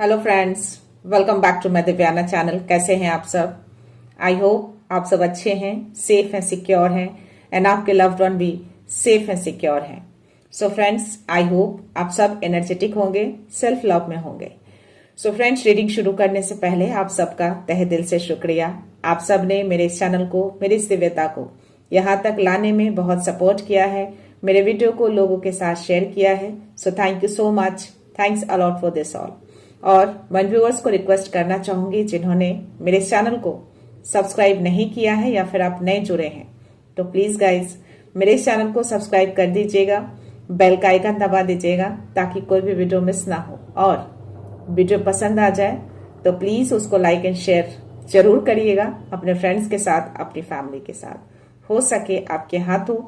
Hello friends, welcome back to my Divyana channel. कैसे हैं आप सब? आई होप आप सब अच्छे हैं, सेफ हैं, सिक्योर हैं एंड आपके लव्ड वन भी सेफ हैं, सिक्योर हैं। सो फ्रेंड्स, आई होप आप सब एनर्जेटिक होंगे, सेल्फ लव में होंगे। सो फ्रेंड्स, रीडिंग शुरू करने से पहले आप सबका तहे दिल से शुक्रिया। आप सब ने मेरे इस चैनल को, मेरी इस दिव्यता को यहाँ तक लाने में बहुत सपोर्ट किया है, मेरे वीडियो को लोगों के साथ शेयर किया है। So thank you so much, thanks a lot for this all. और मैं व्यूअर्स को रिक्वेस्ट करना चाहूंगी जिन्होंने मेरे चैनल को सब्सक्राइब नहीं किया है या फिर आप नए जुड़े हैं, तो प्लीज गाइज मेरे इस चैनल को सब्सक्राइब कर दीजिएगा, बेल का आइकन दबा दीजिएगा ताकि कोई भी वीडियो मिस ना हो। और वीडियो पसंद आ जाए तो प्लीज उसको लाइक एंड शेयर जरूर करिएगा अपने फ्रेंड्स के साथ, अपनी फैमिली के साथ। हो सके आपके हाथों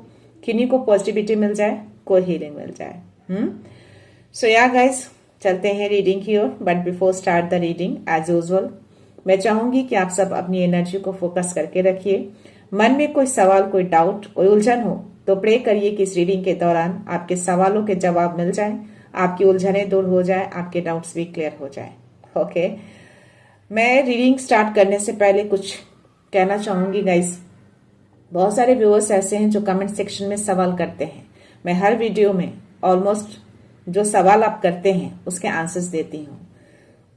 किन्हीं को पॉजिटिविटी मिल जाए, कोई हीलिंग मिल जाए। सो या गाइज, चलते हैं रीडिंग की ओर। But before start the reading, as usual मैं चाहूंगी कि आप सब अपनी एनर्जी को फोकस करके रखिए। मन में कोई सवाल, कोई डाउट, कोई उलझन हो तो प्रे करिए कि इस रीडिंग के दौरान आपके सवालों के जवाब मिल जाए, आपकी उलझनें दूर हो जाए, आपके डाउट्स भी क्लियर हो जाए। ओके, मैं रीडिंग स्टार्ट करने से पहले कुछ कहना चाहूंगी गाइस। बहुत सारे व्यूअर्स ऐसे हैं जो कमेंट सेक्शन में सवाल करते हैं। मैं हर वीडियो में ऑलमोस्ट जो सवाल आप करते हैं उसके आंसर्स देती हूँ।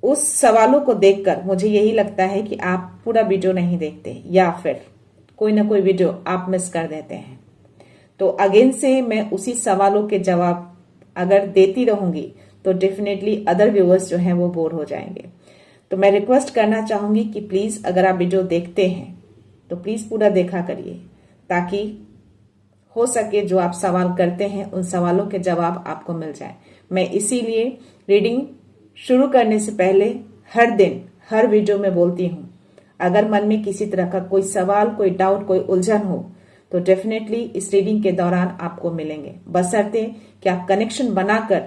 उस सवालों को देखकर मुझे यही लगता है कि आप पूरा वीडियो नहीं देखते या फिर कोई ना कोई वीडियो आप मिस कर देते हैं। तो अगेन से मैं उसी सवालों के जवाब अगर देती रहूंगी तो डेफिनेटली अदर व्यूअर्स जो हैं वो बोर हो जाएंगे। तो मैं रिक्वेस्ट करना चाहूंगी कि प्लीज अगर आप वीडियो देखते हैं तो प्लीज पूरा देखा करिए, ताकि हो सके जो आप सवाल करते हैं उन सवालों के जवाब आपको मिल जाए। मैं इसीलिए रीडिंग शुरू करने से पहले हर दिन हर वीडियो में बोलती हूँ, अगर मन में किसी तरह का कोई सवाल, कोई डाउट, कोई उलझन हो तो डेफिनेटली इस रीडिंग के दौरान आपको मिलेंगे, बशर्ते कि आप कनेक्शन बनाकर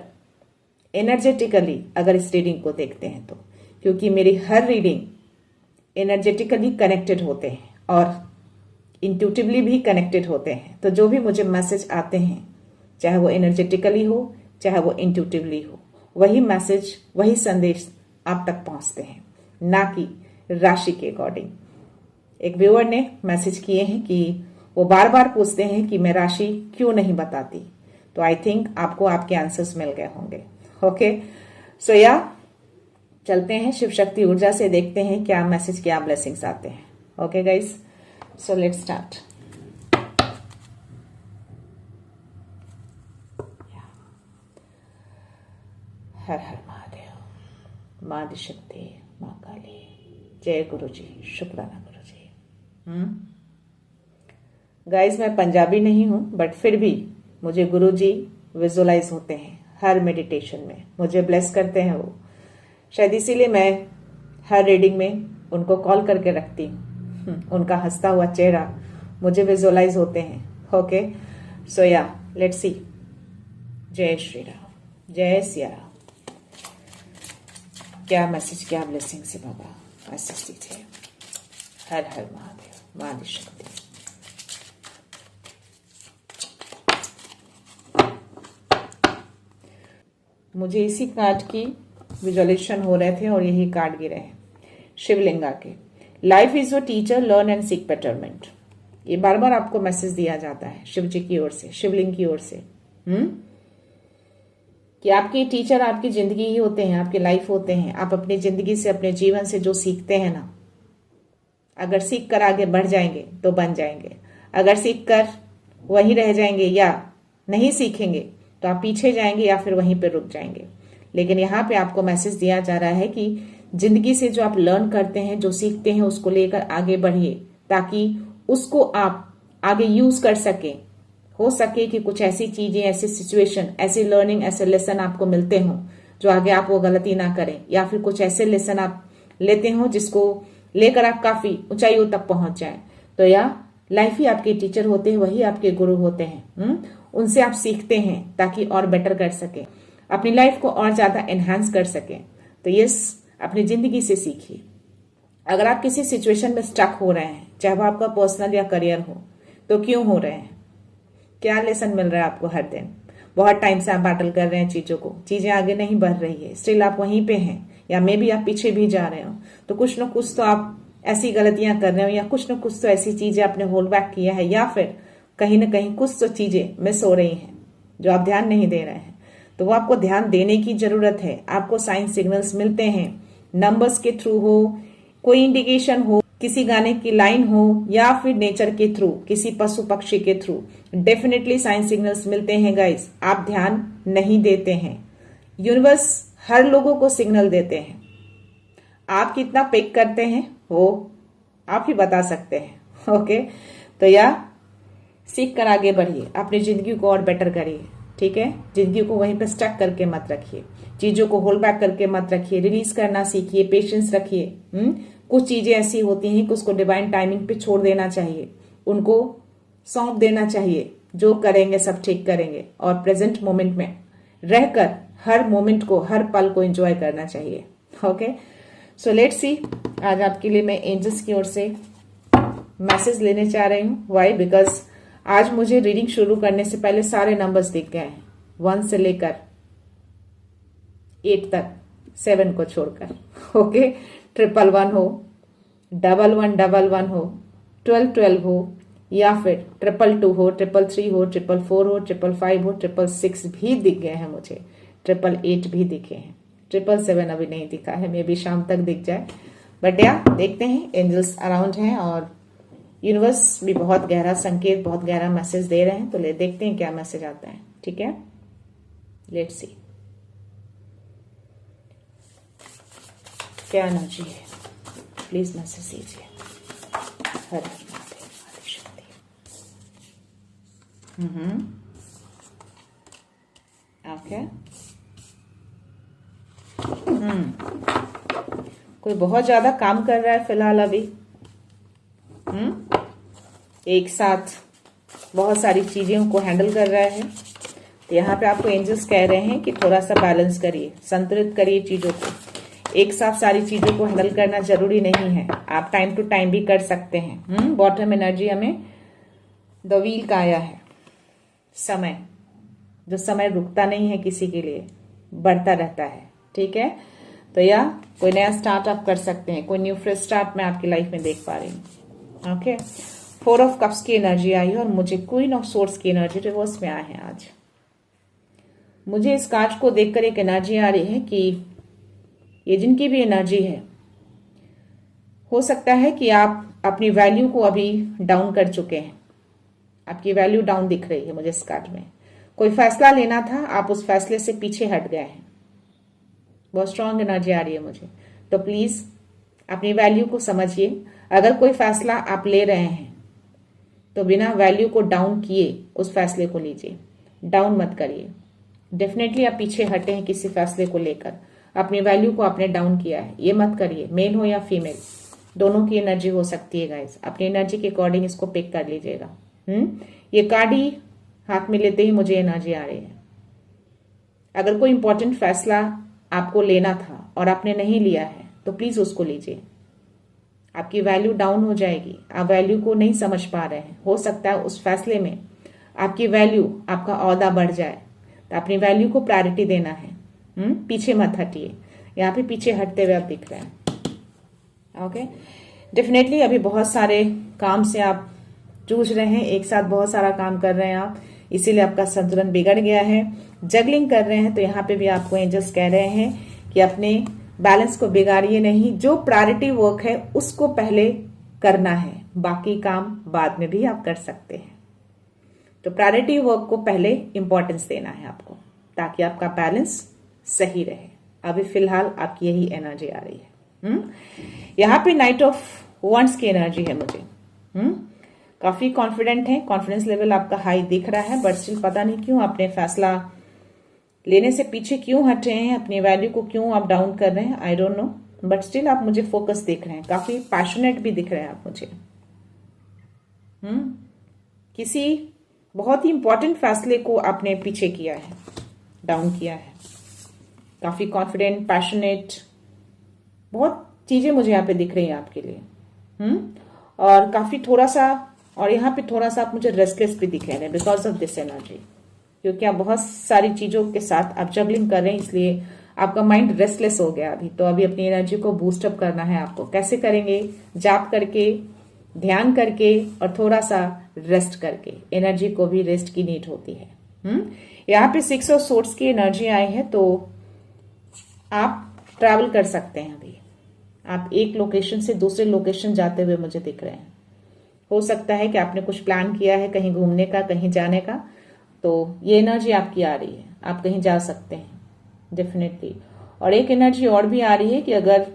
एनर्जेटिकली अगर इस रीडिंग को देखते हैं तो। क्योंकि मेरी हर रीडिंग एनर्जेटिकली कनेक्टेड होते हैं और इंट्यूटिवली भी कनेक्टेड होते हैं। तो जो भी मुझे मैसेज आते हैं, चाहे वो एनर्जेटिकली हो, चाहे वो इंट्यूटिवली हो, वही मैसेज, वही संदेश आप तक पहुंचते हैं, ना कि राशि के अकॉर्डिंग। एक व्यूअर ने मैसेज किए हैं कि वो बार बार पूछते हैं कि मैं राशि क्यों नहीं बताती। तो आई थिंक आपको आपके आंसर्स मिल गए होंगे। ओके, सो या चलते हैं शिव शक्ति ऊर्जा से, देखते हैं क्या मैसेज, क्या ब्लेसिंग्स आते हैं। Okay guys, so let's start. हर हर महादेव, माँ शक्ति, माँ काली, जय गुरु जी, शुक्राना गुरु जी। गाइस, मैं पंजाबी नहीं हूं बट फिर भी मुझे गुरु जी विजुअलाइज होते हैं हर मेडिटेशन में, मुझे ब्लेस करते हैं वो। शायद इसीलिए मैं हर रीडिंग में उनको कॉल करके रखती हूँ। उनका हंसता हुआ चेहरा मुझे विजुअलाइज होते हैं। ओके, सो या लेट्स सी। जय श्री राम, जय सिया राम। क्या मैसेज, क्या ब्लेसिंग से बाबा मैसेज दीजिए। हर हर महादेव, माँ शक्ति। मुझे इसी कार्ड की विजुअलाइजेशन हो रहे थे और यही कार्ड गिरे हैं, शिवलिंगा के। Life is your teacher, learn and seek betterment. ये बार बार आपको मैसेज दिया जाता है शिव जी की ओर से, शिवलिंग की ओर से। कि आपके टीचर आपकी जिंदगी ही होते हैं, आपकी लाइफ होते हैं। आप अपनी जिंदगी से, अपने जीवन से जो सीखते हैं ना, अगर सीख कर आगे बढ़ जाएंगे तो बन जाएंगे। अगर सीख कर वहीं रह जाएंगे या नहीं सीखेंगे तो आप पीछे जाएंगे या फिर वहीं पर रुक जाएंगे। लेकिन यहाँ पे आपको मैसेज दिया जा रहा है कि जिंदगी से जो आप लर्न करते हैं, जो सीखते हैं, उसको लेकर आगे बढ़िए, ताकि उसको आप आगे यूज कर सकें। हो सके कि कुछ ऐसी चीजें, ऐसी सिचुएशन, ऐसी लर्निंग, ऐसे लेसन आपको मिलते हों जो आगे आप वो गलती ना करें, या फिर कुछ ऐसे लेसन आप लेते हो जिसको लेकर आप काफी ऊंचाइयों तक पहुंच जाएं। तो या लाइफ ही आपके टीचर होते हैं, वही आपके गुरु होते हैं। उनसे आप सीखते हैं ताकि और बेटर कर सके, अपनी लाइफ को और ज्यादा एनहांस कर सके। तो यस, अपनी जिंदगी से सीखिए। अगर आप किसी सिचुएशन में स्टक हो रहे हैं, चाहे वो आपका पर्सनल या करियर हो, तो क्यों हो रहे हैं, क्या लेसन मिल रहा है आपको हर दिन? बहुत टाइम से आप बैटल कर रहे हैं चीजों को, चीजें आगे नहीं बढ़ रही है, स्टिल आप वहीं पे हैं, या मे बी आप पीछे भी जा रहे हो, तो कुछ न कुछ तो आप ऐसी गलतियां कर रहे हो, या कुछ न कुछ तो ऐसी चीजें आपने होल्ड बैक किया है, या फिर कहीं ना कहीं कुछ तो चीजें मिस हो रही हैं जो आप ध्यान नहीं दे रहे हैं। तो वो आपको ध्यान देने की जरूरत है। आपको साइन सिग्नल्स मिलते हैं, नंबर्स के थ्रू हो, कोई इंडिकेशन हो, किसी गाने की लाइन हो, या फिर नेचर के थ्रू, किसी पशु पक्षी के थ्रू, डेफिनेटली साइन सिग्नल्स मिलते हैं गाइस। आप ध्यान नहीं देते हैं। यूनिवर्स हर लोगों को सिग्नल देते हैं। आप कितना पिक करते हैं वो आप ही बता सकते हैं। ओके, तो या सीख कर आगे बढ़िए, अपनी जिंदगी को और बेटर करिए। ठीक है, जिंदगी को वहीं पे स्टक करके मत रखिए, चीजों को होल्ड बैक करके मत रखिए, रिलीज करना सीखिए, पेशेंस रखिए। कुछ चीजें ऐसी होती हैं कि उसको डिवाइन टाइमिंग पे छोड़ देना चाहिए, उनको सौंप देना चाहिए। जो करेंगे सब ठीक करेंगे, और प्रेजेंट मोमेंट में रहकर हर मोमेंट को, हर पल को एंजॉय करना चाहिए। ओके, सो लेट्स सी, आज आपके लिए मैं एंजल्स की ओर से मैसेज लेने चाह रही हूँ। वाई? बिकॉज आज मुझे रीडिंग शुरू करने से पहले सारे नंबर्स दिख गए हैं, 1 से लेकर 8 तक, 7 को छोड़कर। ओके, 111 हो, 1111 हो, 1212 हो, या फिर 222 हो, 333 हो, 444 हो, 555 हो, 666 भी दिख गए हैं मुझे, 888 भी दिखे हैं, 777 अभी नहीं दिखा है, मे बी शाम तक दिख जाए। बट या देखते हैं, एंजल्स अराउंड हैं और यूनिवर्स भी बहुत गहरा संकेत, बहुत गहरा मैसेज दे रहे हैं। तो ले देखते हैं क्या मैसेज आता है। ठीक है, लेट्स सी क्या एनर्जी है, प्लीज मैसेज दीजिए। हर हर महादेव, आदि शक्ति। ओके, कोई बहुत ज्यादा काम कर रहा है फिलहाल अभी। एक साथ बहुत सारी चीजों को हैंडल कर रहा है। तो यहाँ पे आपको एंजल्स कह रहे हैं कि थोड़ा सा बैलेंस करिए, संतुलित करिए चीजों को। एक साथ सारी चीजों को हैंडल करना जरूरी नहीं है, आप टाइम टू टाइम भी कर सकते हैं। बॉटम एनर्जी हमें द व्हील का आया है, समय, जो समय रुकता नहीं है किसी के लिए, बढ़ता रहता है। ठीक है, तो या कोई नया स्टार्ट आप कर सकते हैं, कोई न्यू फ्रेश स्टार्ट मैं आपकी लाइफ में देख पा रही हूँ। ओके, 4 ऑफ कप्स की एनर्जी आई है और मुझे क्वीन ऑफ सोर्ड्स की एनर्जी रिवर्स में आए हैं आज। मुझे इस कार्ड को देखकर एक एनर्जी आ रही है कि ये जिनकी भी एनर्जी है, हो सकता है कि आप अपनी वैल्यू को अभी डाउन कर चुके हैं, आपकी वैल्यू डाउन दिख रही है मुझे इस कार्ड में। कोई फैसला लेना था, आप उस फैसले से पीछे हट गए हैं, बहुत स्ट्रांग एनर्जी आ रही है मुझे। तो प्लीज अपनी वैल्यू को समझिए। अगर कोई फैसला आप ले रहे हैं तो बिना वैल्यू को डाउन किए उस फैसले को लीजिए, डाउन मत करिए। डेफिनेटली आप पीछे हटे हैं किसी फैसले को लेकर, अपनी वैल्यू को आपने डाउन किया है, ये मत करिए। मेल हो या फीमेल, दोनों की एनर्जी हो सकती है गाइस, अपनी एनर्जी के अकॉर्डिंग इसको पिक कर लीजिएगा। ये कार्ड ही हाथ में लेते ही मुझे एनर्जी आ रही है। अगर कोई इंपॉर्टेंट फैसला आपको लेना था और आपने नहीं लिया है तो प्लीज उसको लीजिए, आपकी वैल्यू डाउन हो जाएगी। आप वैल्यू को नहीं समझ पा रहे हैं, हो सकता है उस फैसले में आपकी वैल्यू, आपका औहदा बढ़ जाए। तो अपनी वैल्यू को प्रायोरिटी देना है। पीछे मत हटिए, यहाँ पे पीछे हटते हुए आप दिख रहे हैं। ओके, डेफिनेटली अभी बहुत सारे काम से आप जूझ रहे हैं, एक साथ बहुत सारा काम कर रहे हैं आप, इसीलिए आपका संतुलन बिगड़ गया है, जगलिंग कर रहे हैं। तो यहाँ पे भी आपको एंजल्स कह रहे हैं कि अपने बैलेंस को बिगाड़िए नहीं, जो प्रायोरिटी वर्क है उसको पहले करना है, बाकी काम बाद में भी आप कर सकते हैं। तो प्रायोरिटी वर्क को पहले इंपॉर्टेंस देना है आपको, ताकि आपका बैलेंस सही रहे। अभी फिलहाल आपकी यही एनर्जी आ रही है। यहाँ पे नाइट ऑफ वंड्स की एनर्जी है मुझे। काफी कॉन्फिडेंट है, कॉन्फिडेंस लेवल आपका हाई दिख रहा है, बट स्टिल पता नहीं क्यों अपने फैसला लेने से पीछे क्यों हट रहे हैं, अपनी वैल्यू को क्यों आप डाउन कर रहे हैं, I don't know, but still आप मुझे फोकस दिख रहे हैं, काफी पैशनेट भी दिख रहे हैं आप मुझे। किसी बहुत ही इंपॉर्टेंट फैसले को आपने पीछे किया है, डाउन किया है। काफी कॉन्फिडेंट, पैशनेट, बहुत चीजें मुझे यहाँ पे दिख रही हैं आपके लिए। और काफी थोड़ा सा, और यहाँ पे थोड़ा सा आप मुझे रेस्टलेस भी दिख रहे हैं बिकॉज ऑफ दिस एनर्जी, क्योंकि आप बहुत सारी चीजों के साथ आप जगलिंग कर रहे हैं, इसलिए आपका माइंड रेस्टलेस हो गया अभी, तो अभी अपनी एनर्जी को बूस्ट अप करना है आपको। कैसे करेंगे? जाप करके, ध्यान करके और थोड़ा सा रेस्ट करके। एनर्जी को भी रेस्ट की नीड होती है। यहाँ पे 6 ऑफ सोर्ड्स की एनर्जी आई है, तो आप ट्रैवल कर सकते हैं। अभी आप एक लोकेशन से दूसरे लोकेशन जाते हुए मुझे दिख रहे हैं। हो सकता है कि आपने कुछ प्लान किया है कहीं घूमने का, कहीं जाने का, तो ये एनर्जी आपकी आ रही है। आप कहीं जा सकते हैं डेफिनेटली। और एक एनर्जी और भी आ रही है कि अगर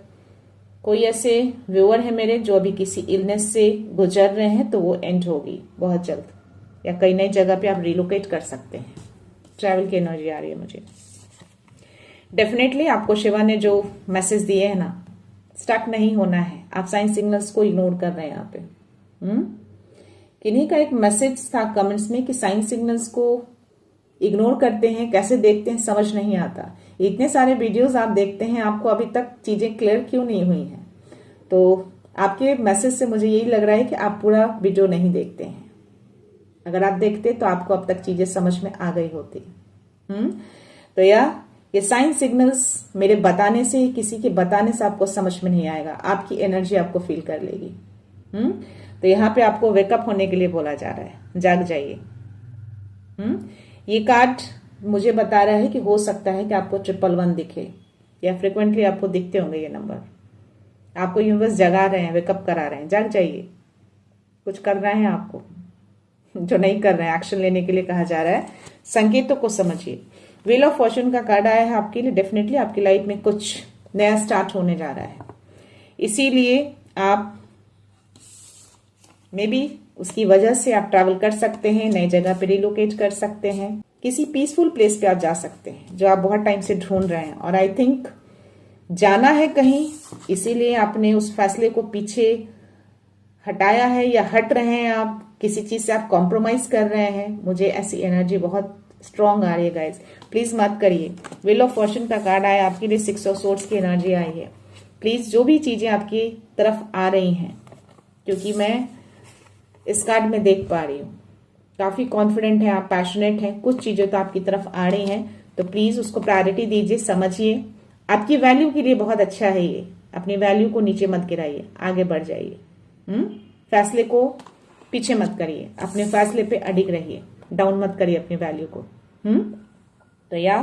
कोई ऐसे व्यूअर है मेरे जो अभी किसी इलनेस से गुजर रहे हैं, तो वो एंड होगी बहुत जल्द, या कई नई जगह पे आप रिलोकेट कर सकते हैं। ट्रैवल की एनर्जी आ रही है मुझे डेफिनेटली। आपको शिवा ने जो मैसेज दिए है ना, स्टक नहीं होना है। आप साइन सिग्नल्स को इग्नोर कर रहे हैं यहाँ पे। किन्हीं का एक मैसेज था कमेंट्स में कि साइन सिग्नल्स को इग्नोर करते हैं, कैसे देखते हैं समझ नहीं आता। इतने सारे वीडियोस आप देखते हैं, आपको अभी तक चीजें क्लियर क्यों नहीं हुई हैं? तो आपके मैसेज से मुझे यही लग रहा है कि आप पूरा वीडियो नहीं देखते हैं। अगर आप देखते तो आपको अब तक चीजें समझ में आ गई होती। तो ये साइन सिग्नल्स मेरे बताने से, किसी के बताने से आपको समझ में नहीं आएगा। आपकी एनर्जी आपको फील कर लेगी। तो यहाँ पे आपको वेकअप होने के लिए बोला जा रहा है, जाग जाइए। ये कार्ड मुझे बता रहा है कि हो सकता है कि आपको 111 दिखे, या फ्रिक्वेंटली आपको दिखते होंगे ये नंबर। आपको यूनिवर्स जगा रहे हैं, वेकअप करा रहे हैं, जाग जाइए। कुछ करना है आपको, जो नहीं कर रहे हैं एक्शन लेने के लिए कहा जा रहा है। संकेतों को समझिए। व्हील ऑफ फॉर्चून का कार्ड आया है आपके लिए। डेफिनेटली आपकी लाइफ में कुछ नया स्टार्ट होने जा रहा है, इसीलिए आप मे बी उसकी वजह से आप ट्रैवल कर सकते हैं, नई जगह पे रिलोकेट कर सकते हैं, किसी पीसफुल प्लेस पे आप जा सकते हैं जो आप बहुत टाइम से ढूंढ रहे हैं। और आई थिंक जाना है कहीं, इसीलिए आपने उस फैसले को पीछे हटाया है, या हट रहे हैं आप, किसी चीज से आप कॉम्प्रोमाइज कर रहे हैं। मुझे ऐसी एनर्जी बहुत स्ट्रांग आ रही है गाइज, प्लीज मत करिए। व्हील ऑफ फॉर्चून का कार्ड आया आपके लिए, 6 ऑफ सोर्ड्स की एनर्जी आई है। प्लीज जो भी चीजें आपकी तरफ आ रही हैं, क्योंकि मैं इस कार्ड में देख पा रही हूँ काफी कॉन्फिडेंट है आप, पैशनेट हैं, कुछ चीजें तो आपकी तरफ आ रही हैं, तो प्लीज उसको प्रायोरिटी दीजिए, समझिए। आपकी वैल्यू के लिए बहुत अच्छा है ये। अपनी वैल्यू को नीचे मत गिराइए, आगे बढ़ जाइए। फैसले को पीछे मत करिए, अपने फैसले पे अडिग रहिए, डाउन मत करिए अपनी वैल्यू को। तो या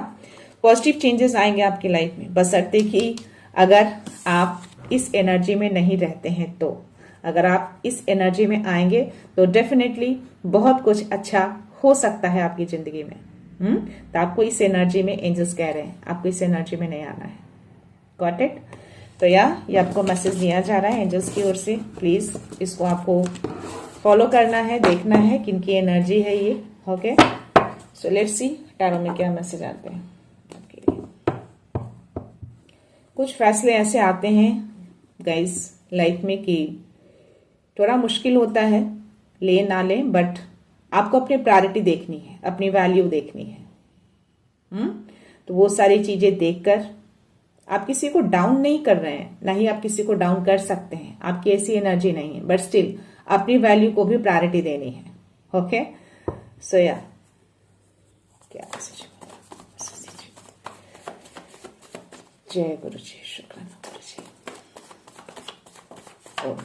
पॉजिटिव चेंजेस आएंगे आपकी लाइफ में, बशर्ते कि अगर आप इस एनर्जी में नहीं रहते हैं। तो अगर आप इस एनर्जी में आएंगे तो डेफिनेटली बहुत कुछ अच्छा हो सकता है आपकी जिंदगी में। तो आपको इस एनर्जी में, एंजल्स कह रहे हैं आपको इस एनर्जी में नहीं आना है। Got it? तो ये आपको मैसेज दिया जा रहा है एंजल्स की ओर से। प्लीज इसको आपको फॉलो करना है, देखना है किनकी एनर्जी है ये। Okay, so let's see tarot में क्या मैसेज आते हैं आपके लिए। कुछ फैसले ऐसे आते हैं गाइस लाइफ में कि थोड़ा मुश्किल होता है, ले ना ले, बट आपको अपनी प्रायोरिटी देखनी है, अपनी वैल्यू देखनी है। तो वो सारी चीजें देखकर आप किसी को डाउन नहीं कर रहे हैं, ना ही आप किसी को डाउन कर सकते हैं, आपकी ऐसी एनर्जी नहीं है, बट स्टिल अपनी वैल्यू को भी प्रायोरिटी देनी है। ओके, सो या क्या जय गुरु जी, शुक्र गुरु जी। ओम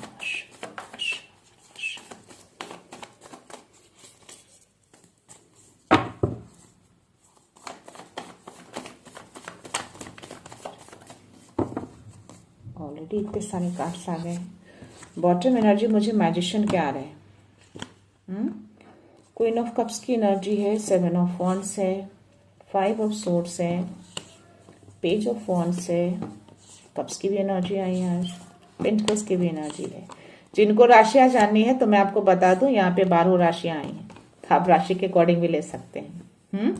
ऑलरेडी इतने सारे कार्ड्स आ गए। बॉटम एनर्जी मुझे मैजिशियन के आ रहे हैं। क्वीन ऑफ कप्स की एनर्जी है, 7 ऑफ वॉन्ड्स है, 5 ऑफ सोर्ड्स है, पेज ऑफ वॉन्ड्स है, कप्स की भी एनर्जी आई है आज, पेंटिकल्स की भी एनर्जी है। जिनको राशियां जाननी है तो मैं आपको बता दूं, यहाँ पे 12 राशियां आई हैं, आप राशि के अकॉर्डिंग भी ले सकते हैं।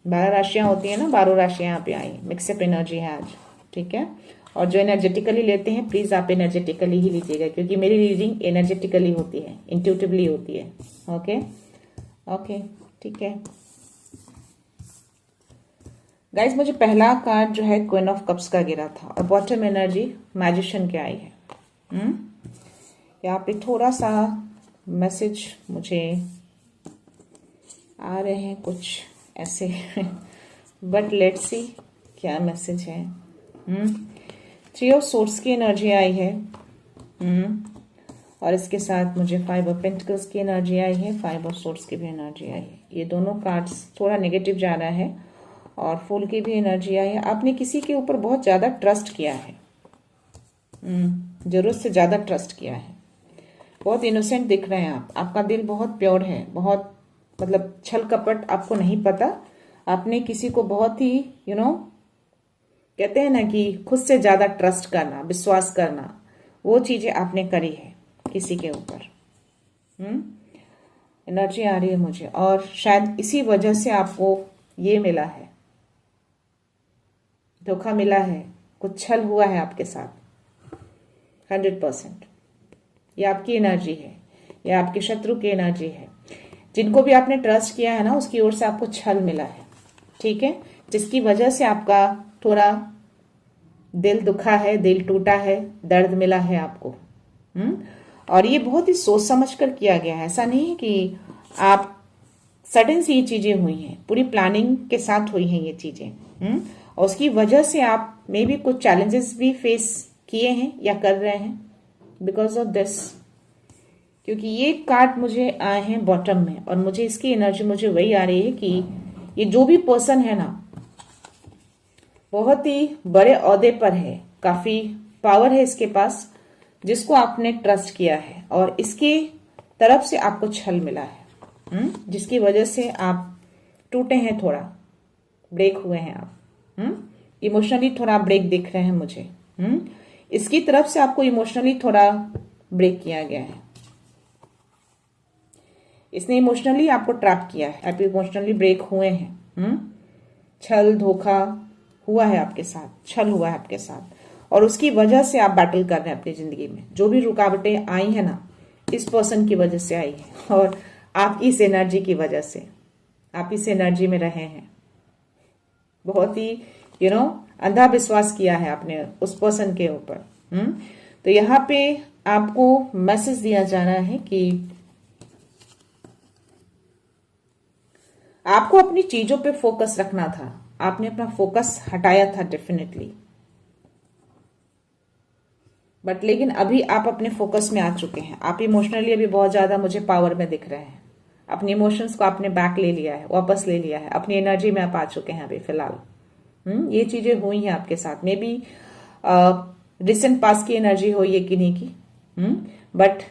12 राशियां होती है ना, 12 राशियां यहाँ पे आई, मिक्सअप एनर्जी है आज। ठीक है, और जो एनर्जेटिकली लेते हैं प्लीज आप एनर्जेटिकली ही लीजिएगा, क्योंकि मेरी रीडिंग एनर्जेटिकली होती है, इंट्यूटिवली होती है। ओके ओके, ठीक है गाइज। मुझे पहला कार्ड जो है क्वीन ऑफ कप्स का गिरा था, और बॉटम एनर्जी मैजिशियन की आई है। यहाँ पे थोड़ा सा मैसेज मुझे आ रहे हैं कुछ ऐसे बट लेट्स सी क्या मैसेज है। 3 ऑफ सोर्ड्स की एनर्जी आई है। और इसके साथ मुझे 5 ऑफ पेंटिकल्स की एनर्जी आई है, 5 ऑफ सोर्ड्स की भी एनर्जी आई है। ये दोनों कार्ड्स थोड़ा नेगेटिव जा रहा है। और फूल की भी एनर्जी आई है। आपने किसी के ऊपर बहुत ज़्यादा ट्रस्ट किया है, जरूरत से ज़्यादा ट्रस्ट किया है। बहुत इनोसेंट दिख रहे हैं आप। आपका दिल बहुत प्योर है, बहुत मतलब छल कपट आपको नहीं पता। आपने किसी को बहुत ही कहते हैं ना कि खुद से ज़्यादा ट्रस्ट करना, विश्वास करना, वो चीज़ें आपने करी है किसी के ऊपर। एनर्जी आ रही है मुझे। और शायद इसी वजह से आपको ये मिला है, धोखा मिला है, कुछ छल हुआ है आपके साथ। 100% ये आपकी एनर्जी है, ये आपके शत्रु की एनर्जी है। जिनको भी आपने ट्रस्ट किया है ना, उसकी ओर से आपको छल मिला है, ठीक है, जिसकी वजह से आपका थोड़ा दिल दुखा है, दिल टूटा है, दर्द मिला है आपको। और ये बहुत ही सोच समझ कर किया गया है। ऐसा नहीं है कि आप सडन सी ये चीजें हुई हैं, पूरी प्लानिंग के साथ हुई हैं ये चीजें। और उसकी वजह से आप मे बी कुछ चैलेंजेस भी फेस किए हैं या कर रहे हैं बिकॉज ऑफ दिस। क्योंकि ये कार्ड मुझे आए हैं बॉटम में, और मुझे इसकी एनर्जी मुझे वही आ रही है कि ये जो भी पर्सन है ना, बहुत ही बड़े ओहदे पर है, काफी पावर है इसके पास, जिसको आपने ट्रस्ट किया है और इसके तरफ से आपको छल मिला है, जिसकी वजह से आप टूटे हैं, थोड़ा ब्रेक हुए हैं आप। इमोशनली थोड़ा ब्रेक दिख रहे हैं मुझे। इसकी तरफ से आपको इमोशनली थोड़ा ब्रेक किया गया है। इसने इमोशनली आपको ट्रैप किया है, आप इमोशनली ब्रेक हुए हैं। छल धोखा हुआ है आपके साथ, छल हुआ है आपके साथ, और उसकी वजह से आप बैटल कर रहे हैं अपनी जिंदगी में। जो भी रुकावटें आई है ना, इस पर्सन की वजह से आई है, और आप इस एनर्जी की वजह से, आप इस एनर्जी में रहे हैं। बहुत ही अंधा विश्वास किया है आपने उस पर्सन के ऊपर। तो यहाँ पे आपको मैसेज दिया जा रहा है कि आपको अपनी चीजों पे फोकस रखना था, आपने अपना फोकस हटाया था डेफिनेटली, बट लेकिन अभी आप अपने फोकस में आ चुके हैं। आप इमोशनली अभी बहुत ज्यादा मुझे पावर में दिख रहे हैं। अपने इमोशंस को आपने बैक ले लिया है, वापस ले लिया है, अपनी एनर्जी में आप आ चुके हैं अभी फिलहाल। ये चीजें हुई हैं आपके साथ। मे बी रिसेंट पास की एनर्जी हो ये कि नहीं की, बट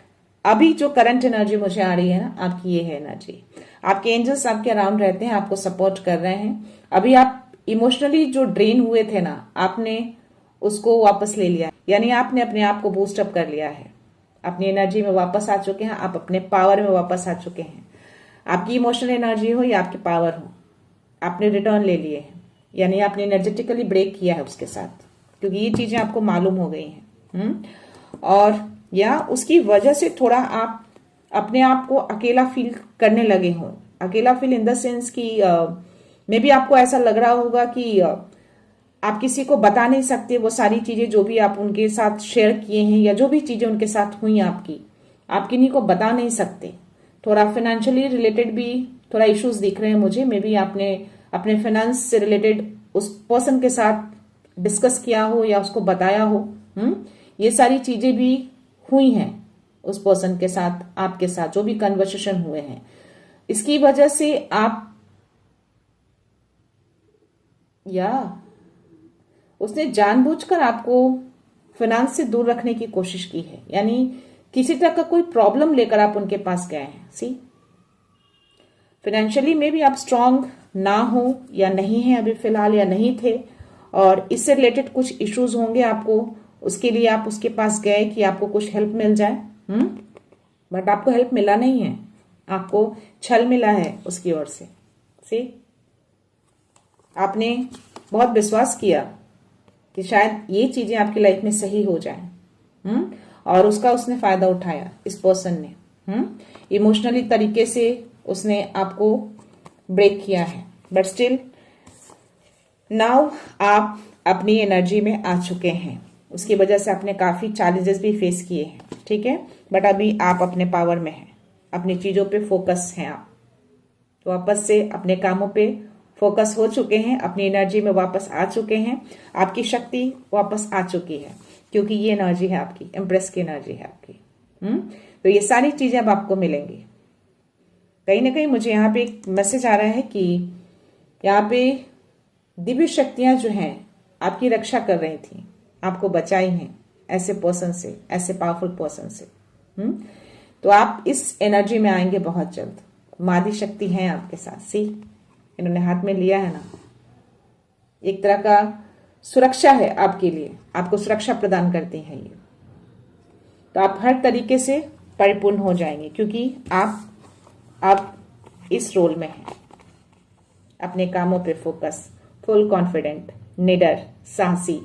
अभी जो करंट एनर्जी मुझे आ रही है ना, आपकी ये है एनर्जी। आपके एंजल्स आपके अराउंड रहते हैं, आपको सपोर्ट कर रहे हैं। अभी आप इमोशनली जो ड्रेन हुए थे ना, आपने उसको वापस ले लिया, यानी आपने अपने आप को बूस्ट अप कर लिया है, अपनी एनर्जी में वापस आ चुके हैं, आप अपने पावर में वापस आ चुके हैं। आपकी इमोशनल एनर्जी हो या आपकी पावर हो, आपने रिटर्न ले लिए हैं, यानी आपने एनर्जेटिकली ब्रेक किया है उसके साथ, क्योंकि ये चीजें आपको मालूम हो गई हैं। और या उसकी वजह से थोड़ा आप अपने आप को अकेला फील करने लगे हो। अकेला फील इन द सेंस कि मे बी आपको ऐसा लग रहा होगा कि आप किसी को बता नहीं सकते वो सारी चीजें जो भी आप उनके साथ शेयर किए हैं, या जो भी चीजें उनके साथ हुई आपकी, आप किन्हीं को बता नहीं सकते। थोड़ा फाइनेंशियली रिलेटेड भी थोड़ा इश्यूज दिख रहे हैं मुझे। मे बी आपने अपने फाइनेंस से रिलेटेड उस पर्सन के साथ डिस्कस किया हो या उसको बताया हो। ये सारी चीजें भी हुई हैं उस पर्सन के साथ, आपके साथ जो भी कन्वर्सेशन हुए हैं, इसकी वजह से आप या उसने जानबूझकर आपको फाइनेंस से दूर रखने की कोशिश की है, यानी किसी तरह का कोई प्रॉब्लम लेकर आप उनके पास गए हैं। सी फाइनेंशियली में भी आप स्ट्रांग ना हो या नहीं है अभी फिलहाल, या नहीं थे, और इससे रिलेटेड कुछ इश्यूज होंगे आपको, उसके लिए आप उसके पास गए कि आपको कुछ हेल्प मिल जाए, बट आपको हेल्प मिला नहीं है, आपको छल मिला है उसकी ओर से। सी आपने बहुत विश्वास किया कि शायद ये चीजें आपकी लाइफ में सही हो जाए, और उसका उसने फायदा उठाया इस पर्सन ने। इमोशनली तरीके से उसने आपको ब्रेक किया है, बट स्टिल नाउ आप अपनी एनर्जी में आ चुके हैं। उसकी वजह से आपने काफी चैलेंजेस भी फेस किए हैं, ठीक है, बट अभी आप अपने पावर में हैं, अपनी चीजों पे फोकस हैं आप, तो वापस से अपने कामों पे फोकस हो चुके हैं, अपनी एनर्जी में वापस आ चुके हैं, आपकी शक्ति वापस आ चुकी है, क्योंकि ये एनर्जी है आपकी, एम्प्रेस की एनर्जी है आपकी। तो ये सारी चीजें अब आपको मिलेंगी। कहीं ना कहीं मुझे यहाँ पे एक मैसेज आ रहा है कि यहाँ पे दिव्य शक्तियां जो हैं आपकी रक्षा कर रही थी, आपको बचाई हैं ऐसे पर्सन से, ऐसे पावरफुल पर्सन से। तो आप इस एनर्जी में आएंगे बहुत जल्द। मादी शक्ति है आपके साथ। सी, इन्होंने हाथ में लिया है ना, एक तरह का सुरक्षा है आपके लिए, आपको सुरक्षा प्रदान करती हैं ये। तो आप हर तरीके से परिपूर्ण हो जाएंगे, क्योंकि आप इस रोल में हैं। अपने कामों पे फोकस, फुल कॉन्फिडेंट, निडर, साहसी,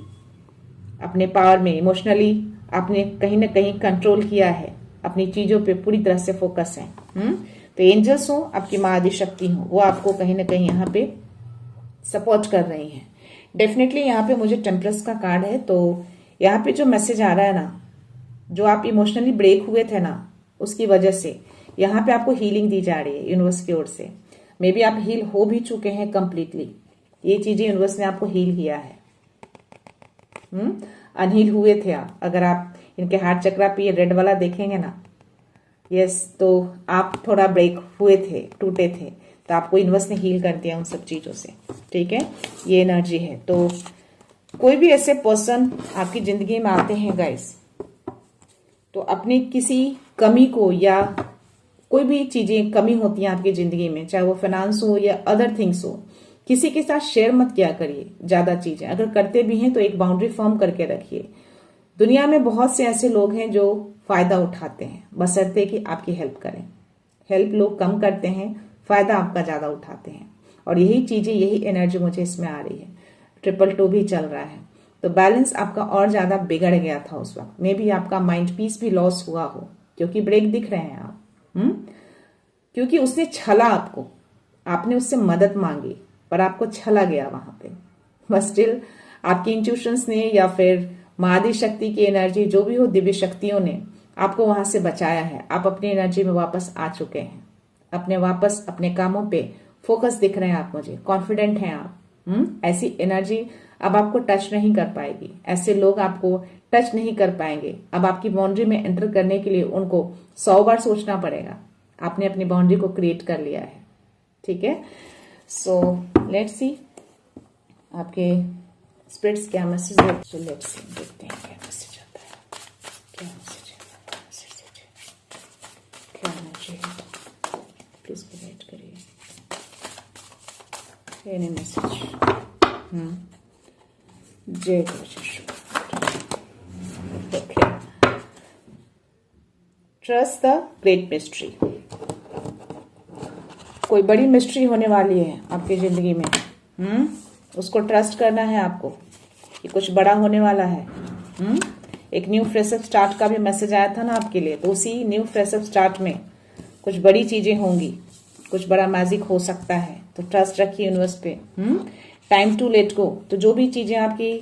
अपने पावर में इमोशनली आपने कहीं ना कहीं कंट्रोल किया है, अपनी चीजों पे पूरी तरह से फोकस है। तो एंजल्स हो, आपकी माँ आदि शक्ति हो, वो आपको कहीं ना कहीं यहाँ पे सपोर्ट कर रही हैं। डेफिनेटली यहाँ पे मुझे टेम्परेंस का कार्ड है। तो यहाँ पे जो मैसेज आ रहा है ना, जो आप इमोशनली ब्रेक हुए थे ना, उसकी वजह से यहाँ पे आपको हीलिंग दी जा रही है यूनिवर्स की ओर से। मे बी आप हील हो भी चुके हैं कंप्लीटली। ये चीजें यूनिवर्स ने आपको हील किया है। अनहील हुए थे आप। अगर आप इनके हार्ट चक्रा पे ये रेड वाला देखेंगे ना, यस, तो आप थोड़ा ब्रेक हुए थे, टूटे थे, तो आपको यूनिवर्स ने हील कर दिया उन सब चीजों से। ठीक है, ये एनर्जी है। तो कोई भी ऐसे पर्सन आपकी जिंदगी में आते हैं गाइस, तो अपनी किसी कमी को, या कोई भी चीजें कमी होती हैं आपकी जिंदगी में, चाहे वो फाइनेंस हो या अदर थिंग्स हो, किसी के साथ शेयर मत किया करिए ज्यादा चीजें। अगर करते भी हैं तो एक बाउंड्री फॉर्म करके रखिए। दुनिया में बहुत से ऐसे लोग हैं जो फायदा उठाते हैं, बशर्ते कि आपकी हेल्प करें। हेल्प लोग कम करते हैं, फायदा आपका ज्यादा उठाते हैं। और यही चीजें, यही एनर्जी मुझे इसमें आ रही है। 222 भी चल रहा है, तो बैलेंस आपका और ज्यादा बिगड़ गया था उस वक्त। मे भी आपका माइंड पीस भी लॉस हुआ हो, क्योंकि ब्रेक दिख रहे हैं आप। क्योंकि उसने छला आपको, आपने उससे मदद मांगी, पर आपको छला गया वहां पे। बस स्टिल आपकी इंट्यूशंस ने, या फिर मादी शक्ति की एनर्जी, जो भी हो, दिव्य शक्तियों ने आपको वहां से बचाया है। आप अपनी एनर्जी में वापस आ चुके हैं, अपने कामों पे फोकस दिख रहे हैं आप, मुझे कॉन्फिडेंट हैं आप। ऐसी एनर्जी अब आपको टच नहीं कर पाएगी, ऐसे लोग आपको टच नहीं कर पाएंगे। अब आपकी बाउंड्री में एंटर करने के लिए उनको 100 बार सोचना पड़ेगा। आपने अपनी बाउंड्री को क्रिएट कर लिया है। ठीक है, सो लेट्स सी आपके स्पिरिट्स क्या मैसेज है। सो लेट्स सी, देखते हैं क्या मैसेज आता है, क्या मैसेज है, क्या मैसेज है। प्लीज प्रोवाइड करिए एनी मैसेज। जय okay, trust the great mystery. कोई बड़ी मिस्ट्री होने वाली है आपकी जिंदगी में। उसको ट्रस्ट करना है आपको, कि कुछ बड़ा होने वाला है। एक न्यू फ्रेशअप स्टार्ट का भी मैसेज आया था ना आपके लिए, तो उसी न्यू फ्रेशअप स्टार्ट में कुछ बड़ी चीजें होंगी, कुछ बड़ा मैजिक हो सकता है। तो ट्रस्ट रखिए यूनिवर्स पे। Time to let go. तो जो भी चीजें आपकी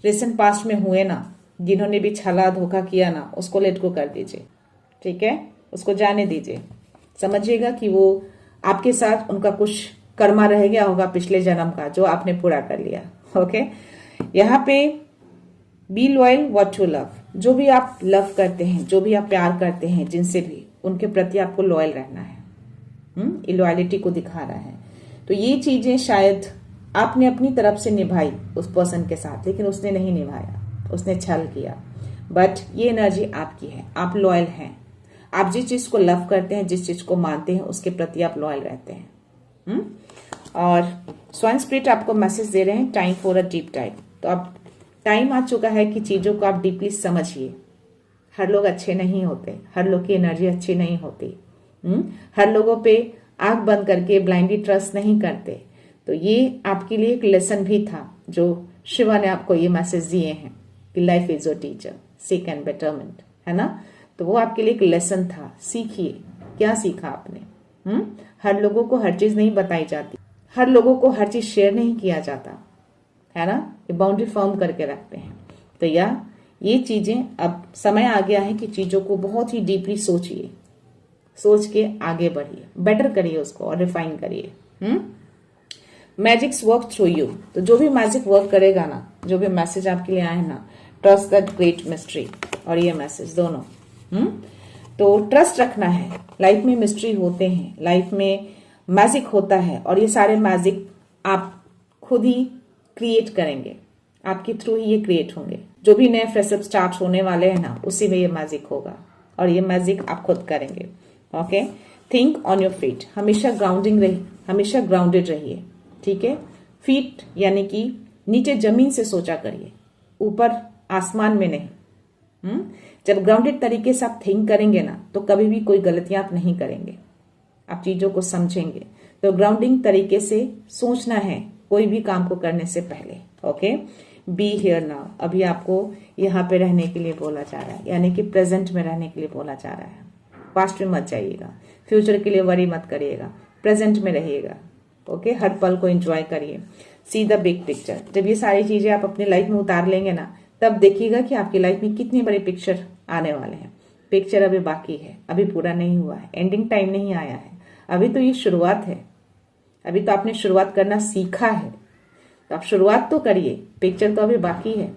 रिसेंट पास्ट में हुए ना, जिन्होंने भी छला धोखा किया ना, उसको लेट गो कर दीजिए। ठीक है, उसको जाने दीजिए। समझिएगा कि वो आपके साथ उनका कुछ कर्मा रह गया होगा पिछले जन्म का, जो आपने पूरा कर लिया। ओके, यहाँ पे be loyal what you love. जो भी आप लव करते हैं, जो भी आप प्यार करते हैं, जिनसे भी, उनके प्रति आपको लॉयल रहना है। लॉयलिटी को दिखा रहा है। तो ये चीजें शायद आपने अपनी तरफ से निभाई उस पर्सन के साथ, लेकिन उसने नहीं निभाया, उसने छल किया। बट ये एनर्जी आपकी है, आप लॉयल हैं। आप जिस चीज को लव करते हैं, जिस चीज को मानते हैं, उसके प्रति आप लॉयल रहते हैं। और स्वाइन स्पिरिट आपको मैसेज दे रहे हैं, time for a deep dive. तो अब टाइम आ चुका है कि चीजों को आप डीपली समझिए। हर लोग अच्छे नहीं होते, हर लोग की एनर्जी अच्छी नहीं होती। हर लोगों पे आंख बंद करके ब्लाइंडली ट्रस्ट नहीं करते। तो ये आपके लिए एक लेसन भी था, जो शिवा ने आपको ये मैसेज दिए हैं कि life is your teacher, seek and betterment, है ना। तो वो आपके लिए एक लेसन था। सीखिए, क्या सीखा आपने। हर लोगों को हर चीज नहीं बताई जाती, हर लोगों को हर चीज शेयर नहीं किया जाता, है ना। ये बाउंड्री फॉर्म करके रखते हैं। तो ये चीजें, अब समय आ गया है कि चीजों को बहुत ही डीपली सोचिए, सोच के आगे बढ़िए, बेटर करिए उसको और रिफाइन करिए। Magics work through you. तो जो भी मैजिक वर्क करेगा ना, जो भी मैसेज आपके लिए आए ना, ट्रस्ट दैट ग्रेट मिस्ट्री और ये मैसेज दोनों। तो ट्रस्ट रखना है। लाइफ में मिस्ट्री होते हैं, लाइफ में मैजिक होता है, और ये सारे मैजिक आप खुद ही क्रिएट करेंगे, आपके थ्रू ही ये क्रिएट होंगे। जो भी नए फ्रेशअप स्टार्ट होने वाले हैं ना, उसी में ये मैजिक होगा, और ये मैजिक आप खुद करेंगे। Okay, think on your feet. हमेशा ग्राउंडिंग रहिए, हमेशा ग्राउंडेड रहिए। ठीक है, फीट यानी कि नीचे जमीन से सोचा करिए, ऊपर आसमान में नहीं। जब ग्राउंडेड तरीके से आप थिंक करेंगे ना, तो कभी भी कोई गलतियां आप नहीं करेंगे, आप चीजों को समझेंगे। तो ग्राउंडिंग तरीके से सोचना है कोई भी काम को करने से पहले। Okay, be here now. अभी आपको यहाँ पे रहने के लिए बोला जा रहा है, यानी कि प्रेजेंट में रहने के लिए बोला जा रहा है। पास्ट में मत जाइएगा, फ्यूचर के लिए वरी मत करिएगा, प्रेजेंट में रहिएगा। ओके, हर पल को एंजॉय करिए। See the big picture. जब ये सारी चीजें आप अपनी लाइफ में उतार लेंगे ना, तब देखिएगा कि आपकी लाइफ में कितनी बड़ी पिक्चर आने वाले हैं। पिक्चर अभी बाकी है, अभी पूरा नहीं हुआ है, एंडिंग टाइम नहीं आया है, अभी तो ये शुरुआत है। अभी तो आपने शुरुआत करना सीखा है, तो आप शुरुआत तो करिए, पिक्चर तो अभी बाकी है।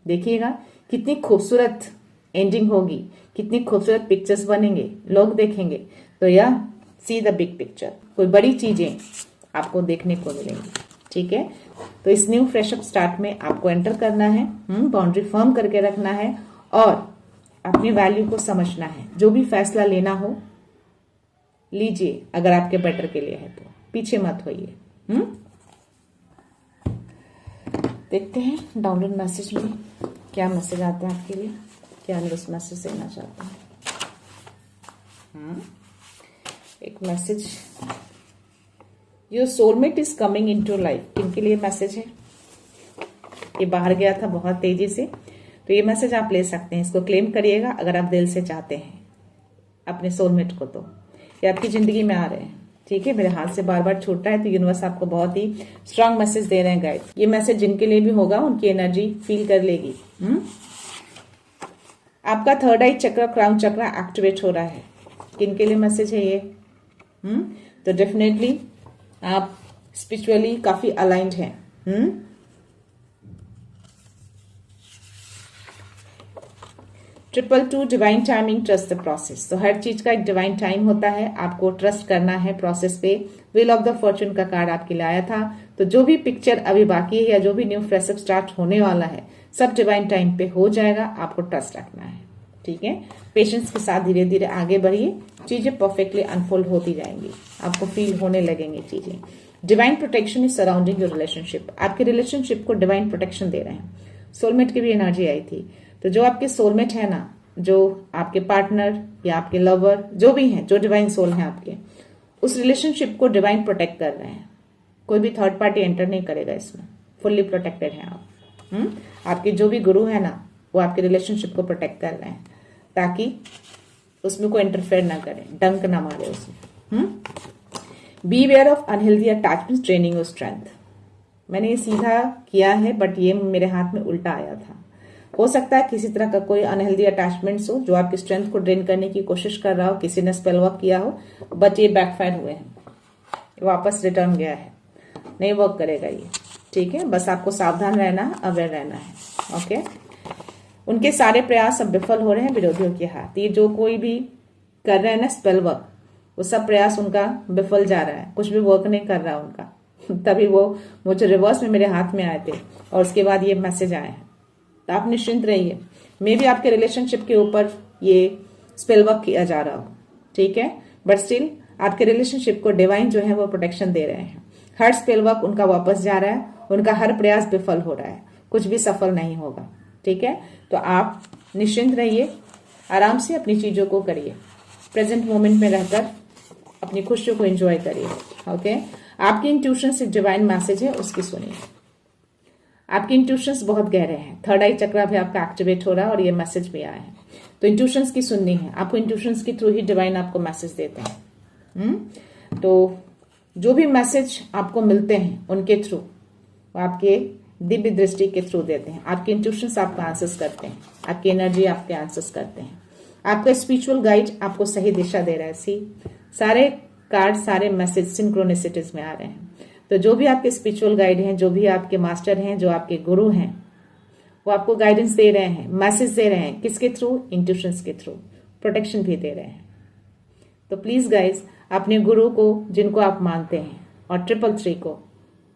देखिएगा कितनी खूबसूरत एंडिंग होगी, कितनी खूबसूरत पिक्चर्स बनेंगे, लोग देखेंगे। तो या सी द बिग पिक्चर, कोई बड़ी चीजें आपको देखने को मिलेंगी। ठीक है, तो इस न्यू फ्रेशअप स्टार्ट में आपको एंटर करना है, बाउंड्री फर्म करके रखना है, और अपनी वैल्यू को समझना है। जो भी फैसला लेना हो लीजिए, अगर आपके बेटर के लिए है तो पीछे मत होइए। देखते हैं डाउनलोड मैसेज में क्या मैसेज आते हैं आपके लिए, क्या उस मैसेज देना चाहते हैं। एक message, your soulmate is coming into life. किनके लिए मैसेज है? ये बाहर गया था बहुत तेजी से, तो ये मैसेज आप ले सकते हैं, इसको क्लेम करिएगा अगर आप दिल से चाहते हैं अपने सोलमेट को। तो ये आपकी जिंदगी में आ रहे हैं। ठीक है, मेरे हाथ से बार बार छूट रहा है, तो यूनिवर्स आपको बहुत ही स्ट्रांग मैसेज दे रहे हैं गाइड। ये मैसेज जिनके लिए भी होगा, उनकी एनर्जी फील कर लेगी। आपका थर्ड आई चक्र, क्राउन चक्र एक्टिवेट हो रहा है। किनके लिए मैसेज है ये? तो डेफिनेटली आप स्पिरिचुअली काफी अलाइंड हैं। 222 divine timing, trust the process. तो हर चीज का एक डिवाइन टाइम होता है, आपको ट्रस्ट करना है प्रोसेस पे। व्हील ऑफ द फॉर्चून का कार्ड आपके लिए आया था। तो जो भी पिक्चर अभी बाकी है या जो भी न्यू फ्रेशअप स्टार्ट होने वाला है, सब डिवाइन टाइम पे हो जाएगा। आपको ट्रस्ट रखना है। ठीक है, पेशेंस के साथ धीरे धीरे आगे बढ़िए, चीजें परफेक्टली अनफोल्ड होती जाएंगी, आपको फील होने लगेंगी चीजें। Divine protection is surrounding your relationship. आपके रिलेशनशिप को डिवाइन प्रोटेक्शन दे रहे हैं। सोलमेट की भी एनर्जी आई थी, तो जो आपके सोलमेट है ना, जो आपके पार्टनर या आपके लवर जो भी हैं, जो डिवाइन सोल हैं आपके, उस रिलेशनशिप को डिवाइन प्रोटेक्ट कर रहे हैं। कोई भी थर्ड पार्टी एंटर नहीं करेगा इसमें, फुल्ली प्रोटेक्टेड है आप। आपके जो भी गुरु है ना, वो आपके रिलेशनशिप को प्रोटेक्ट कर रहे हैं, ताकि उसमें कोई इंटरफेयर ना करे, डंक ना मारे उसमें। Beware of unhealthy attachment draining your strength. मैंने ये सीधा किया है, बट ये मेरे हाथ में उल्टा आया था। हो सकता है किसी तरह का कोई अनहेल्दी अटैचमेंट्स हो जो आपकी स्ट्रेंथ को ड्रेन करने की कोशिश कर रहा हो, किसी ने स्पेल वर्क किया हो, बट ये बैकफायर हुए हैं, वापस रिटर्न गया है, नहीं वर्क करेगा ये। ठीक है, बस आपको सावधान रहना है, अवेयर रहना है। ओके, उनके सारे प्रयास अब विफल हो रहे हैं विरोधियों के हाथ। ये जो कोई भी कर रहे हैं ना स्पेल वर्क, वो सब प्रयास उनका विफल जा रहा है, कुछ भी वर्क नहीं कर रहा उनका। तभी वो मुझे रिवर्स में मेरे हाथ में आए थे, और उसके बाद ये मैसेज आए हैं। तो आप निश्चिंत रहिए, मे भी आपके रिलेशनशिप के ऊपर ये स्पेल वर्क किया जा रहा हो। ठीक है, बट स्टिल आपके रिलेशनशिप को डिवाइन जो है वो प्रोटेक्शन दे रहे हैं। हर स्पेल वर्क उनका वापस जा रहा है, उनका हर प्रयास विफल हो रहा है, कुछ भी सफल नहीं होगा। ठीक है, तो आप निश्चिंत रहिए, आराम से अपनी चीजों को करिए, प्रेजेंट मोमेंट में रहकर अपनी खुशियों को एंजॉय करिए। ओके, आपकी इंट्यूशन से डिवाइन मैसेज है, उसकी सुनिए। आपके इंट्यूशंस बहुत गहरे हैं, थर्ड आई चक्र भी आपका एक्टिवेट हो रहा है, और ये मैसेज भी आया है। तो इंट्यूशंस की सुननी है आपको, इंट्यूशंस के थ्रू ही डिवाइन आपको मैसेज देते हैं। तो जो भी मैसेज आपको मिलते हैं उनके थ्रू, आपके दिव्य दृष्टि के थ्रू देते हैं। आपके इंट्यूशंस आपको आंसर्स करते हैं, आपकी एनर्जी आपके आंसर्स करते हैं, आपका स्पिरिचुअल गाइड आपको सही दिशा दे रहा है। सारे कार्ड, सारे मैसेज सिंक्रोनिसिटीज में आ रहे हैं। तो जो भी आपके स्पिरिचुअल गाइड हैं, जो भी आपके मास्टर हैं, जो आपके गुरु हैं, वो आपको गाइडेंस दे रहे हैं, मैसेज दे रहे हैं। किसके थ्रू? इंट्यूशंस के थ्रू। प्रोटेक्शन भी दे रहे हैं। तो प्लीज गाइज, अपने गुरु को जिनको आप मानते हैं और 333 को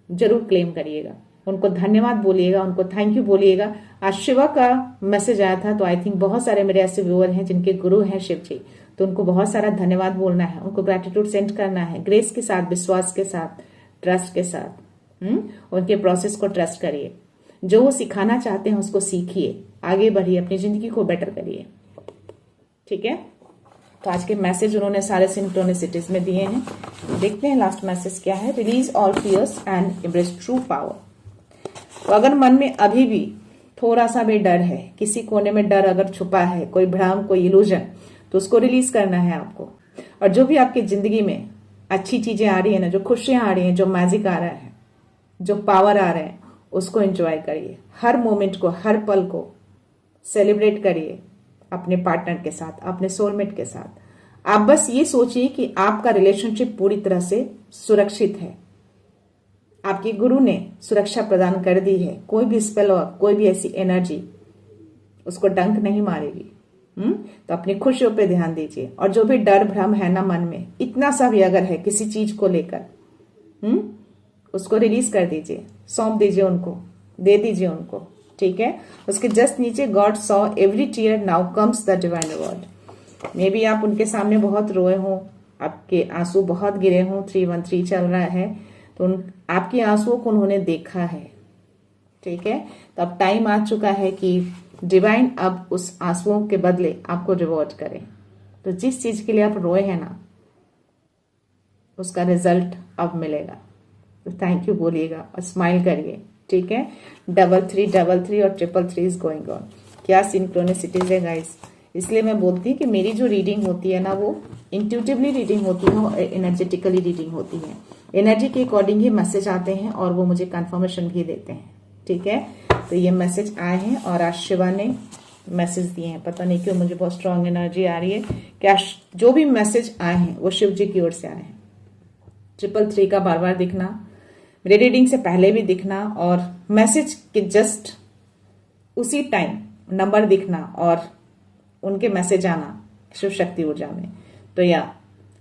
जरूर क्लेम करिएगा, उनको धन्यवाद बोलिएगा, उनको थैंक यू बोलिएगा। आज शिवा का मैसेज आया था, तो आई थिंक बहुत सारे मेरे ऐसे व्यूअर हैं जिनके गुरु हैं शिव जी, तो उनको बहुत सारा धन्यवाद बोलना है, उनको ग्रेटिट्यूड सेंड करना है, ग्रेस के साथ, विश्वास के साथ, ट्रस्ट के साथ। उनके प्रोसेस को ट्रस्ट करिए, जो वो सिखाना चाहते हैं उसको सीखिए, आगे बढ़िए, अपनी जिंदगी को बेटर करिए। ठीक है, तो आज के मैसेज उन्होंने सारे सिंक्रोनिसिटीज में दिए हैं। देखते हैं लास्ट मैसेज क्या है। Release all fears and embrace true power. तो अगर मन में अभी भी थोड़ा सा भी डर है, किसी कोने में डर अगर छुपा है, कोई भ्रम, कोई इल्यूजन, तो उसको रिलीज करना है आपको। और जो भी आपकी जिंदगी में अच्छी चीजें आ रही है ना, जो खुशियां आ रही हैं, जो मैजिक आ रहा है, जो पावर आ रहा है, उसको एंजॉय करिए। हर मोमेंट को, हर पल को सेलिब्रेट करिए अपने पार्टनर के साथ, अपने सोलमेट के साथ। आप बस ये सोचिए कि आपका रिलेशनशिप पूरी तरह से सुरक्षित है। आपके गुरु ने सुरक्षा प्रदान कर दी है। कोई भी स्पेल और कोई भी ऐसी एनर्जी उसको डंक नहीं मारेगी। तो अपनी खुशियों पे ध्यान दीजिए। और जो भी डर भ्रम है ना मन में, इतना सा भी अगर है किसी चीज को लेकर, उसको रिलीज कर दीजिए, सौंप दीजिए उनको, दे दीजिए उनको। ठीक है, उसके जस्ट नीचे God saw every tear now comes the divine reward. Maybe आप उनके सामने बहुत रोए हों, आपके आंसू बहुत गिरे हों, 313 चल रहा है, तो आपके आंसुओं को उन्होंने देखा है। ठीक है, तो अब टाइम आ चुका है कि डिवाइन अब उस आंसुओं के बदले आपको रिवॉर्ड करे। तो जिस चीज के लिए आप रोए हैं ना, उसका रिजल्ट अब मिलेगा। तो थैंक यू बोलिएगा और स्माइल करिए। ठीक है, 3333 और 333 इज गोइंग ऑन। क्या सिंक्रोनिसिटीज है गाइस। इसलिए मैं बोलती हूँ कि मेरी जो रीडिंग होती है ना, वो इंट्यूटिवली रीडिंग होती है और एनर्जेटिकली रीडिंग होती है। एनर्जी के अकॉर्डिंग ही मैसेज आते हैं और वो मुझे कंफर्मेशन भी देते हैं। ठीक है, तो ये मैसेज आए हैं और आज शिवा ने मैसेज दिए हैं। पता नहीं क्यों मुझे बहुत स्ट्रांग एनर्जी आ रही है। क्या जो भी मैसेज आए हैं वो शिव जी की ओर से आए हैं। 333 का बार बार दिखना, मेरे रीडिंग से पहले भी दिखना, और मैसेज के जस्ट उसी टाइम नंबर दिखना और उनके मैसेज आना शिव शक्ति ऊर्जा में। तो या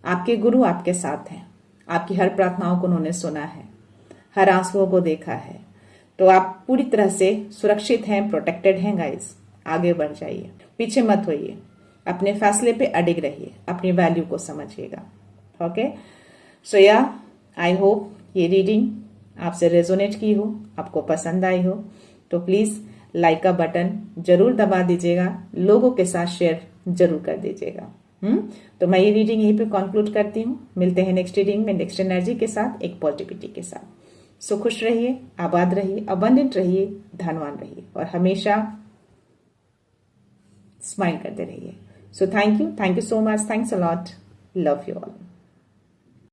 आपके गुरु आपके साथ हैं, आपकी हर प्रार्थनाओं को उन्होंने सुना है, हर आंसुओं को देखा है। तो आप पूरी तरह से सुरक्षित हैं, प्रोटेक्टेड हैं गाइस। आगे बढ़ जाइए, पीछे मत होइए, अपने फैसले पे अडिग रहिए, अपनी वैल्यू को समझिएगा। ओके, सो या आई होप ये रीडिंग आपसे रेजोनेट की हो, आपको पसंद आई हो। तो प्लीज लाइक का बटन जरूर दबा दीजिएगा, लोगों के साथ शेयर जरूर कर दीजिएगा। तो मैं ये रीडिंग यहीं पे कंक्लूड करती हूँ। मिलते हैं नेक्स्ट रीडिंग में नेक्स्ट एनर्जी के साथ, एक पॉजिटिविटी के साथ। सो खुश रहिए, आबाद रहिए, अबंडेंट रहिए, धनवान रहिए और हमेशा स्माइल करते रहिए। So thank you so much, thanks a lot, love you all.